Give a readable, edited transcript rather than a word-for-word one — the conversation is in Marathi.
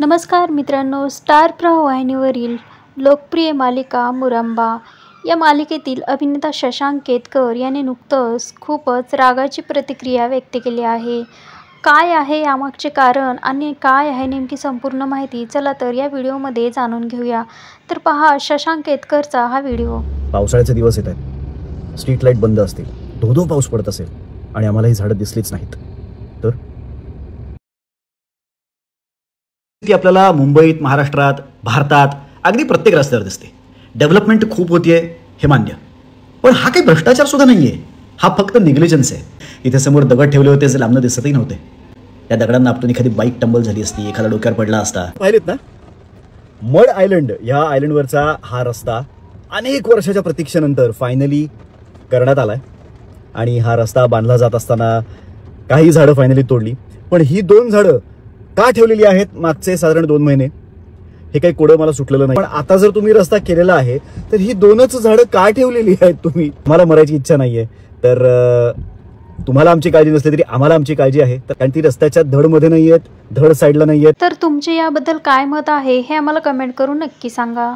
नमस्कार मित्रांनो, स्टार प्रवाहिनीवरील लोकप्रिय मालिका मुरंबा या मालिकेतील अभिनेता शशांक केतकर याने नुकतंच खूपच रागाची प्रतिक्रिया व्यक्त केली आहे. काय आहे यामागचे कारण आणि काय आहे नेमकी संपूर्ण माहिती, चला तर या व्हिडिओमध्ये जाणून घेऊया. तर पहा शशांक केतकरचा हा व्हिडिओ. पावसाळ्याचे दिवस येत आहेत, स्ट्रीट लाईट बंद असतील, धो पाऊस पडत असेल आणि आम्हाला ही झाडं दिसलीच नाहीत तर ती आपल्याला मुंबईत, महाराष्ट्रात, भारतात अगदी प्रत्येक रस्त्यावर दिसते. डेव्हलपमेंट खूप होतीये हे मान्य, पण हा काही भ्रष्टाचार सुद्धा नाहीये. हा फक्त निग्लिजन्स आहे. इथे समोर दगड ठेवले होते जे लांबनं दिसतही नव्हते. त्या दगडांना आपटून एखादी बाईक टंबल झाली असती, एखादा डोक्यावर पडला असता. पाहिलेत ना, मड आयलंड या आयलंडवरचा हा रस्ता अनेक वर्षाच्या प्रतीक्षेनंतर फायनली करण्यात आलाय. आणि हा रस्ता बांधला जात असताना काही झाडं फायनली तोडली, पण ही 2 झाडं का ठेवलेली आहेत मागचे साधारण 2 महिने हे काही कोडं मला सुटलेलं नाही. पण आता जर तुम्ही रस्ता केलेला आहे तर ही 2च झाडं का ठेवलेली आहेत तुम्ही? मला मरायची इच्छा नाहीये. तर तुम्हाला आमची काळजी नसली तरी आम्हाला आमची काळजी आहे, कारण ती रस्त्याच्या धडमध्ये नाहीयेत, धड साईडला नाहीयेत. तर तुमचे याबद्दल काय मत आहे हे आम्हाला कमेंट करून नक्की सांगा.